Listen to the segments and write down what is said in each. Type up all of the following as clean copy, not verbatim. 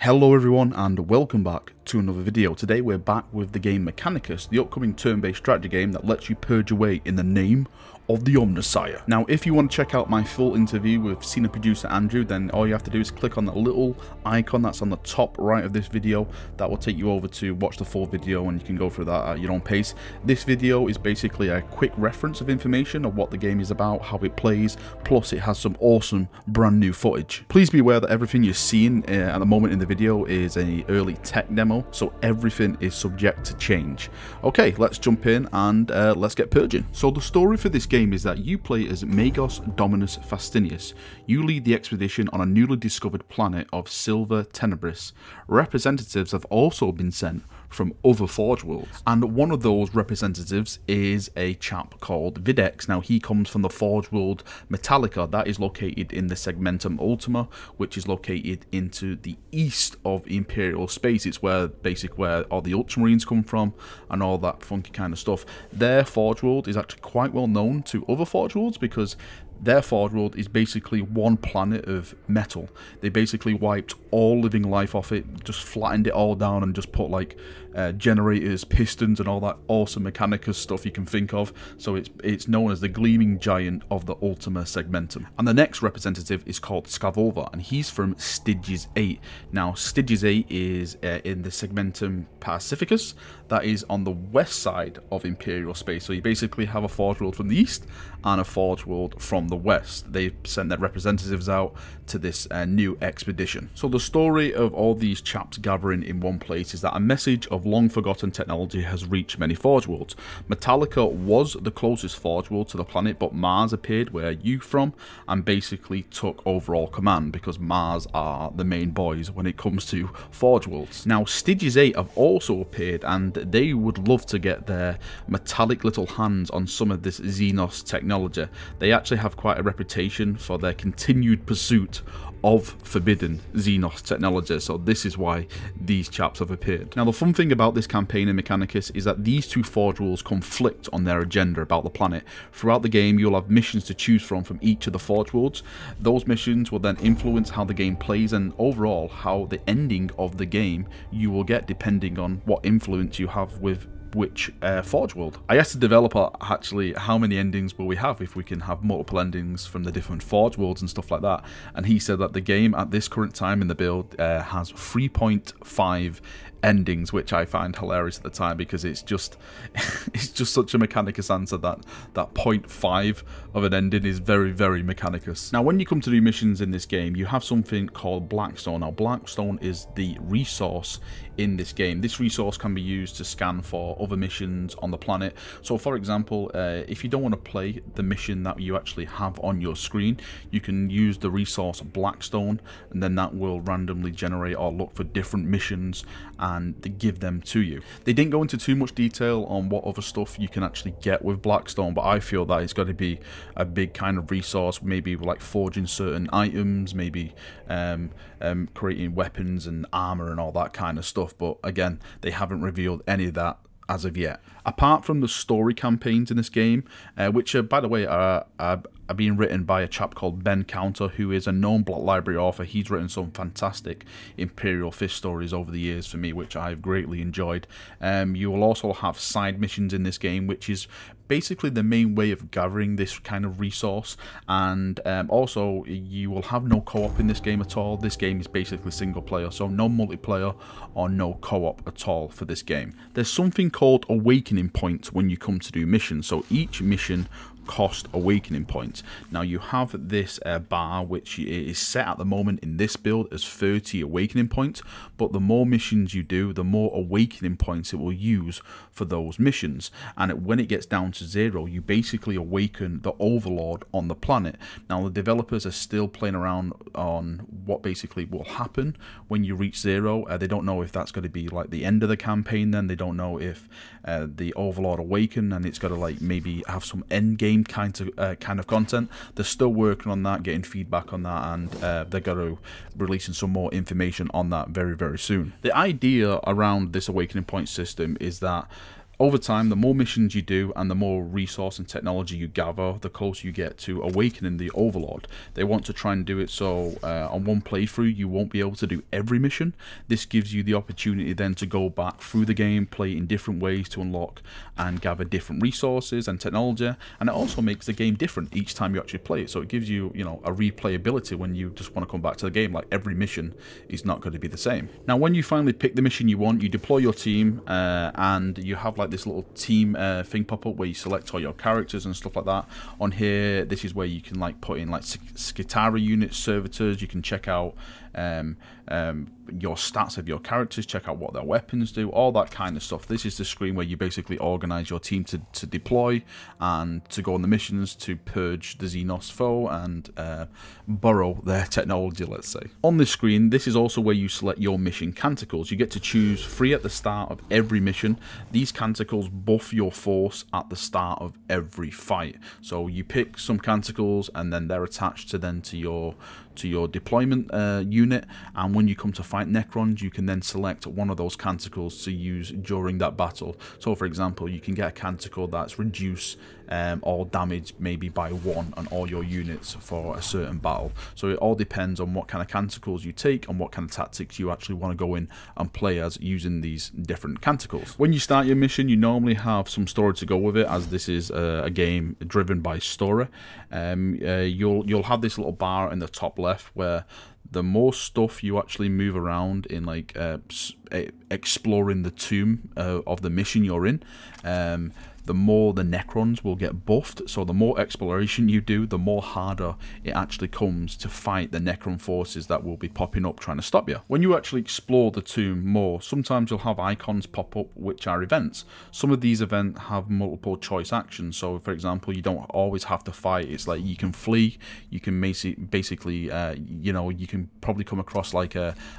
Hello everyone and welcome back to another video. Today we're back with the game Mechanicus, the upcoming turn-based strategy game that lets you purge away in the name of the Omnissiah. Now if you want to check out my full interview with senior producer Andrew, then all you have to do is click on that little icon that's on the top right of this video. That will take you over to watch the full video and you can go through that at your own pace. This video is basically a quick reference of information of what the game is about, how it plays, plus it has some awesome brand new footage. Please be aware that everything you're seeing at the moment in the video is an early tech demo, so everything is subject to change. Okay, let's jump in and let's get purging. So the story for this game is that you play as Magos Dominus Fastinius. You lead the expedition on a newly discovered planet of Silver Tenebris. Representatives have also been sent from other Forge Worlds, and one of those representatives is a chap called Videx. Now he comes from the Forge World Metallica that is located in the Segmentum Ultima, which is located into the east of Imperial space. It's where all the Ultramarines come from and all that funky kind of stuff. Their Forge World is actually quite well known to other Forge Worlds because their Forge World is basically one planet of metal. They basically wiped all living life off it, just flattened it all down and just put like generators, pistons and all that awesome Mechanicus stuff you can think of. So it's known as the gleaming giant of the Ultima Segmentum. And the next representative is called Scavova, and he's from Styges 8. Now Styges 8 is in the Segmentum Pacificus, that is on the west side of Imperial space. So you basically have a Forge World from the east and a Forge World from the west. They sent their representatives out to this new expedition. So the story of all these chaps gathering in one place is that a message of long forgotten technology has reached many Forge Worlds. Metallica was the closest Forge World to the planet, but Mars appeared where you from and basically took overall command because Mars are the main boys when it comes to Forge Worlds. Now Styges 8 have also appeared and they would love to get their metallic little hands on some of this Xenos technology. They actually have quite a reputation for their continued pursuit of forbidden Xenos technology, so this is why these chaps have appeared. Now the fun thing about this campaign in Mechanicus is that these two Forge Worlds conflict on their agenda about the planet. Throughout the game you'll have missions to choose from each of the Forge Worlds. Those missions will then influence how the game plays and overall how the ending of the game you will get depending on what influence you have with which Forge World. I asked the developer actually how many endings will we have if we can have multiple endings from the different Forge Worlds and stuff like that, and he said that the game at this current time in the build has 3.5 endings, which I find hilarious at the time because it's just such a Mechanicus answer that 0.5 of an ending is very, very Mechanicus. Now when you come to do missions in this game you have something called Blackstone. Now Blackstone is the resource in this game. This resource can be used to scan for other missions on the planet. So for example, if you don't want to play the mission that you actually have on your screen, you can use the resource Blackstone and then that will randomly generate or look for different missions and give them to you. They didn't go into too much detail on what other stuff you can actually get with Blackstone, but I feel that it's got to be a big kind of resource, maybe like forging certain items, maybe creating weapons and armor and all that kind of stuff, but again they haven't revealed any of that as of yet. Apart from the story campaigns in this game, which by the way are being written by a chap called Ben Counter, who is a known Black Library author. He's written some fantastic Imperial Fist stories over the years for me, which I've greatly enjoyed. You will also have side missions in this game, which is basically the main way of gathering this kind of resource, and also you will have no co-op in this game at all. This game is basically single player, so no multiplayer or no co-op at all for this game. There's something called awakening points when you come to do missions, so each mission cost awakening points. Now you have this bar which is set at the moment in this build as 30 awakening points, but the more missions you do the more awakening points it will use for those missions, and when it gets down to 0 you basically awaken the Overlord on the planet. Now the developers are still playing around on what basically will happen when you reach 0. They don't know if that's going to be like the end of the campaign, then they don't know if the Overlord awaken and it's got to like maybe have some end game kind of content. They're still working on that, getting feedback on that, and they're going to releasing some more information on that very, very soon. The idea around this awakening point system is that Over time, the more missions you do and the more resource and technology you gather, the closer you get to awakening the Overlord. They want to try and do it so on one playthrough you won't be able to do every mission. This gives you the opportunity then to go back through the game, play in different ways to unlock and gather different resources and technology, and it also makes the game different each time you actually play it. So it gives you, you know, a replayability when you just want to come back to the game. Like, every mission is not going to be the same. Now, when you finally pick the mission you want, you deploy your team and you have like this little team thing pop up where you select all your characters and stuff like that. On here, this is where you can like put in like Sacratus units, servitors. You can check out your stats of your characters, check out what their weapons do, all that kind of stuff. This is the screen where you basically organize your team to deploy and to go on the missions to purge the Xenos foe and borrow their technology, let's say. On this screen, this is also where you select your mission canticles. You get to choose 3 at the start of every mission. These canticles buff your force at the start of every fight. So you pick some canticles and then they're attached to your deployment unit, and when you come to fight Necrons, you can then select one of those canticles to use during that battle. So for example, you can get a canticle that's reduce all damage maybe by 1 on all your units for a certain battle. So it all depends on what kind of canticles you take and what kind of tactics you actually want to go in and play as using these different canticles. When you start your mission, you normally have some story to go with it, as this is a game driven by story. You'll have this little bar in the top left where the more stuff you actually move around in, like exploring the tomb of the mission you're in, the more the Necrons will get buffed. So the more exploration you do, the more harder it actually comes to fight the Necron forces that will be popping up trying to stop you. When you actually explore the tomb more, sometimes you'll have icons pop up which are events. Some of these events have multiple choice actions. So for example, you don't always have to fight. It's like you can flee, you can basically you know, you can probably come across like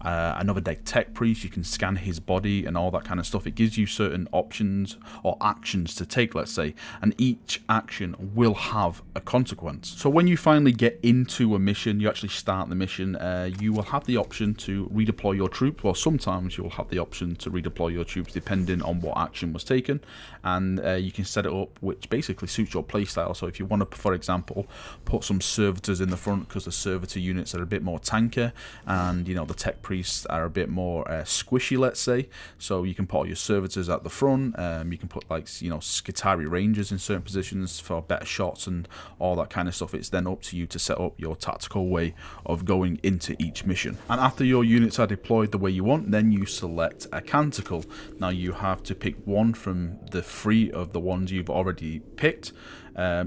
another tech priest. You can scan his body and all that kind of stuff. It gives you certain options or actions to take, let's say, and each action will have a consequence. So when you finally get into a mission, you actually start the mission, you will have the option to redeploy your troops. Well, sometimes you'll have the option to redeploy your troops depending on what action was taken, and you can set it up which basically suits your playstyle. So if you want to, for example, put some servitors in the front because the servitor units are a bit more tankier, and you know, the tech priests are a bit more squishy, let's say, so you can put all your servitors at the front. You can put, like, you know, Skitari Rangers in certain positions for better shots and all that kind of stuff. It's then up to you to set up your tactical way of going into each mission. And after your units are deployed the way you want, then you select a canticle. Now you have to pick one from the 3 of the ones you've already picked.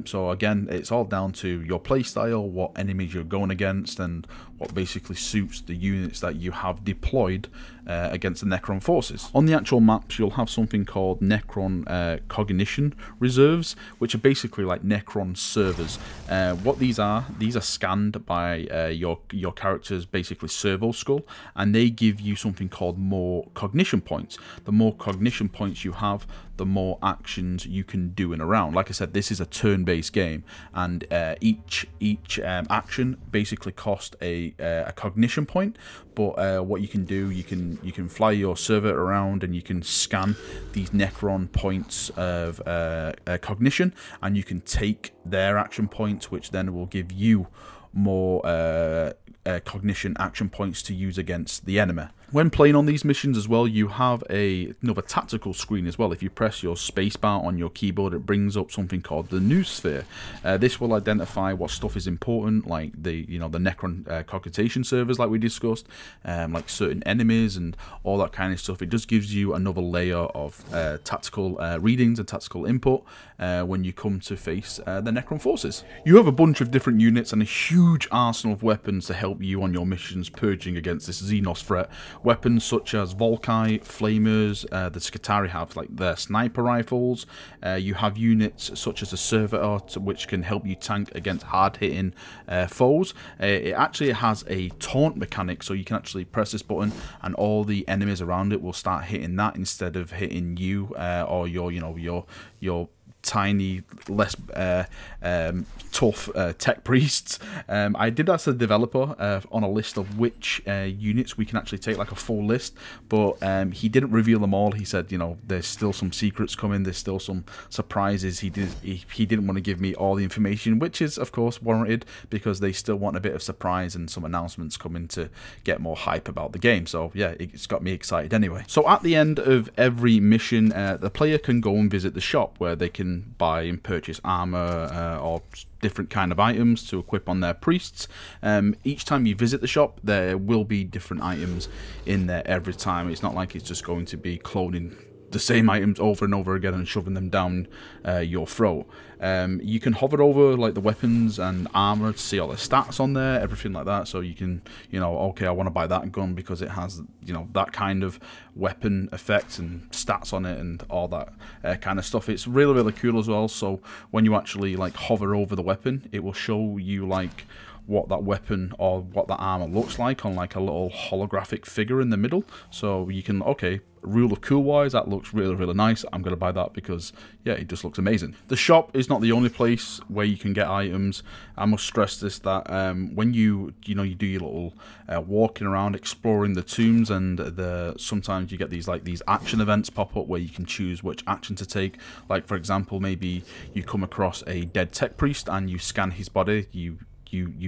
So again, it's all down to your playstyle, what enemies you're going against, and what basically suits the units that you have deployed against the Necron forces. On the actual maps, you'll have something called Necron cognition reserves, which are basically like Necron servers. What these are scanned by your character's basically servo skull, and they give you something called more cognition points. The more cognition points you have, the more actions you can do in a round. Like I said, this is a turn-based game, and each action basically costs a cognition point. But what you can do, you can fly your server around and you can scan these Necron points of cognition, and you can take their action points, which then will give you more cognition action points to use against the enemy. When playing on these missions as well, you have another tactical screen as well. If you press your spacebar on your keyboard, it brings up something called the news sphere. This will identify what stuff is important, like the Necron cognition servers, like we discussed, like certain enemies and all that kind of stuff. It just gives you another layer of tactical readings and tactical input when you come to face the Necron forces. You have a bunch of different units and a huge arsenal of weapons to help you on your missions purging against this Xenos threat. Weapons such as Volkai, Flamers, the Skitari have like their sniper rifles. You have units such as the Servitor, which can help you tank against hard-hitting foes. It actually has a taunt mechanic, so you can actually press this button and all the enemies around it will start hitting that instead of hitting you or your tiny, less tough tech priests. I did ask the developer on a list of which units we can actually take, like a full list, but he didn't reveal them all. He said, you know, there's still some secrets coming, there's still some surprises. He didn't want to give me all the information, which is of course warranted, because they still want a bit of surprise and some announcements coming to get more hype about the game. So yeah, it's got me excited anyway. So at the end of every mission, the player can go and visit the shop where they can buy and purchase armor or different kind of items to equip on their priests. Each time you visit the shop, there will be different items in there every time. It's not like it's just going to be cloning the same items over and over again and shoving them down your throat. You can hover over like the weapons and armor to see all the stats on there, everything like that. So you can, you know, okay, I want to buy that gun because it has, you know, that kind of weapon effects and stats on it and all that kind of stuff. It's really, really cool as well. So when you actually like hover over the weapon, it will show you like what that weapon or what that armor looks like on like a little holographic figure in the middle. So you can, okay, rule of cool wise, that looks really, really nice. I'm going to buy that because, yeah, it just looks amazing. The shop is not the only place where you can get items. I must stress this, that when you do your little walking around, exploring the tombs, and sometimes you get these action events pop up where you can choose which action to take. Like, for example, maybe you come across a dead tech priest and you scan his body, you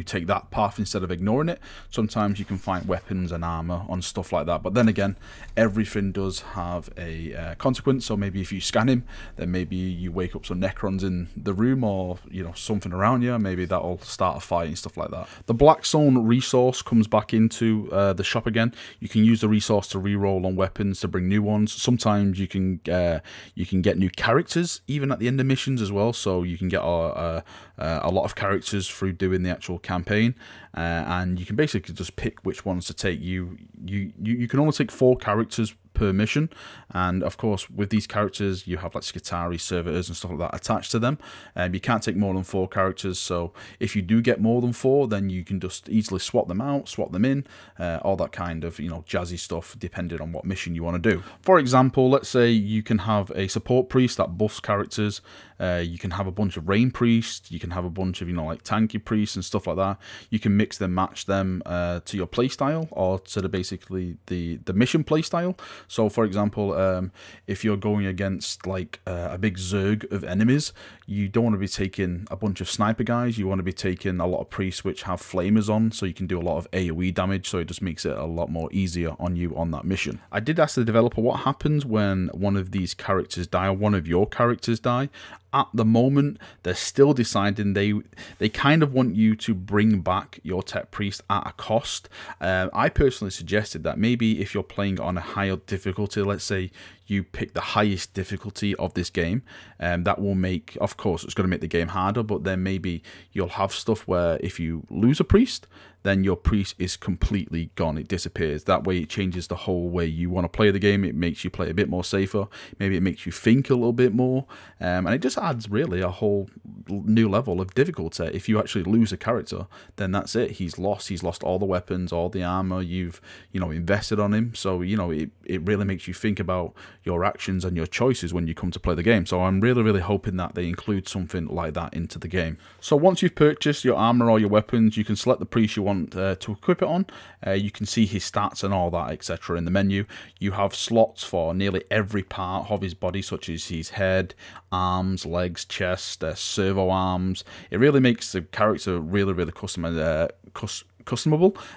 take that path instead of ignoring it. Sometimes you can find weapons and armor on stuff like that, but then again, everything does have a consequence. So maybe if you scan him, then maybe you wake up some Necrons in the room, or you know, something around you, maybe that'll start a fight and stuff like that. The Blackstone resource comes back into the shop again. You can use the resource to reroll on weapons to bring new ones. Sometimes you can get new characters even at the end of missions as well, so you can get a lot of characters through doing the actual campaign, and you can basically just pick which ones to take. You can only take 4 characters per mission, and of course with these characters you have like Scutari servitors and stuff like that attached to them, and you can't take more than 4 characters. So if you do get more than 4, then you can just easily swap them out, swap them in, all that kind of, you know, jazzy stuff depending on what mission you want to do. For example, let's say you can have a support priest that buffs characters, you can have a bunch of rain priests, you can have a bunch of, you know, like tanky priests and stuff like that. You can mix them, match them to your playstyle, or to basically the mission playstyle. So for example, if you're going against like a big Zerg of enemies, you don't want to be taking a bunch of sniper guys, you want to be taking a lot of priests which have flamers on, so you can do a lot of AoE damage, so it just makes it a lot more easier on you on that mission. I did ask the developer what happens when one of these characters die, or one of your characters die. At the moment, they're still deciding. They kind of want you to bring back your tech priest at a cost. I personally suggested that maybe if you're playing on a higher difficulty, let's say you pick the highest difficulty of this game, that will make, of course, it's going to make the game harder, but then maybe you'll have stuff where if you lose a priest, then your priest is completely gone. It disappears. That way it changes the whole way you want to play the game. It makes you play a bit more safer. Maybe it makes you think a little bit more. And it just adds really a whole new level of difficulty. If you actually lose a character, then that's it. He's lost. He's lost all the weapons, all the armor you've, you know, invested on him. So, you know, it really makes you think about your actions and your choices when you come to play the game. So I'm really, really hoping that they include something like that into the game. So once you've purchased your armor or your weapons, you can select the priest you want to equip it on. You can see his stats and all that, etc. in the menu. You have slots for nearly every part of his body, such as his head, arms, legs, chest, servo arms. It really makes the character really, really customable.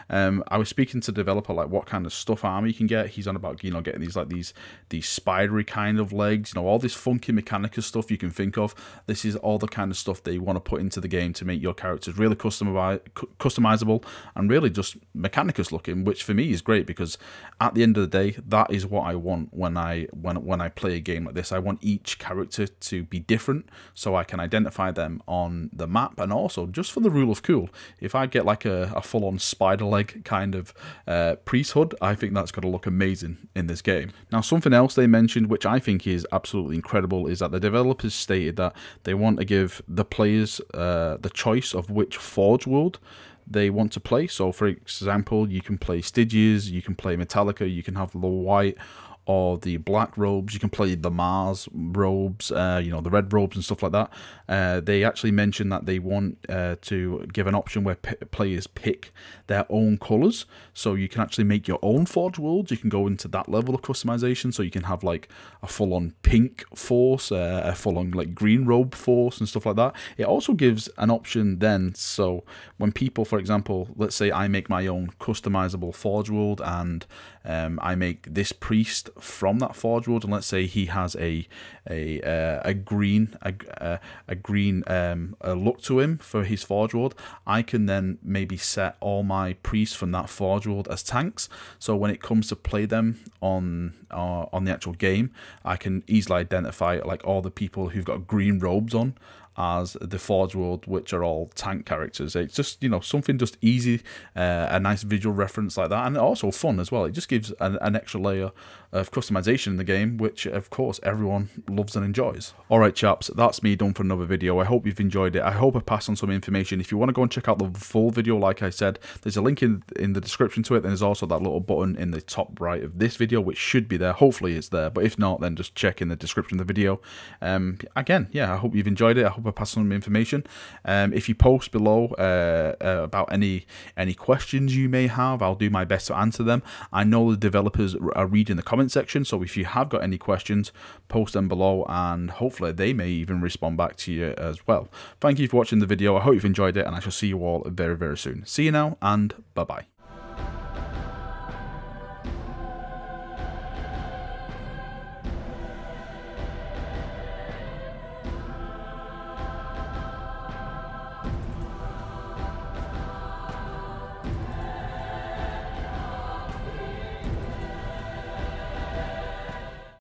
I was speaking to the developer like what kind of stuff armor you can get. He's on about, you know, getting these spidery kind of legs, you know, all this funky Mechanicus stuff you can think of. This is all the kind of stuff they want to put into the game to make your characters really customizable and really just Mechanicus looking, which for me is great, because at the end of the day, that is what I want when I play a game like this. I want each character to be different so I can identify them on the map, and also just for the rule of cool, if I get like a full-on spider leg kind of priesthood, I think that's going to look amazing in this game. Now, something else they mentioned, which I think is absolutely incredible, is that the developers stated that they want to give the players the choice of which Forge world they want to play. So, for example, you can play Stygius, you can play Metallica, you can have the white or the black robes. You can play the Mars robes, you know, the red robes and stuff like that. They actually mentioned that they want to give an option where players pick their own colors, so you can actually make your own Forge Worlds. You can go into that level of customization, so you can have like a full-on pink force, a full-on like green robe force and stuff like that. It also gives an option then, so when people, for example, let's say I make my own customizable Forge World, and I make this priest from that Forge World, and let's say he has a green look to him for his Forge World. I can then maybe set all my priests from that Forge World as tanks, so when it comes to play them on the actual game, I can easily identify like all the people who've got green robes on as the Forge World, which are all tank characters. It's just, you know, something just easy, a nice visual reference like that, and also fun as well. It just gives an extra layer of customization in the game, which of course everyone loves and enjoys. Alright chaps, that's me done for another video. I hope you've enjoyed it. I hope I passed on some information. If you want to go and check out the full video, like I said, there's a link in the description to it, and there's also that little button in the top right of this video, which should be there. Hopefully it's there, but if not, then just check in the description of the video. Again, yeah, I hope you've enjoyed it. I hope I passed on some information. If you post below about any questions you may have, I'll do my best to answer them. I know the developers are reading the comment section, so if you have got any questions, post them below, and hopefully they may even respond back to you as well. Thank you for watching the video. I hope you've enjoyed it, and I shall see you all very, very soon. See you now, and bye bye.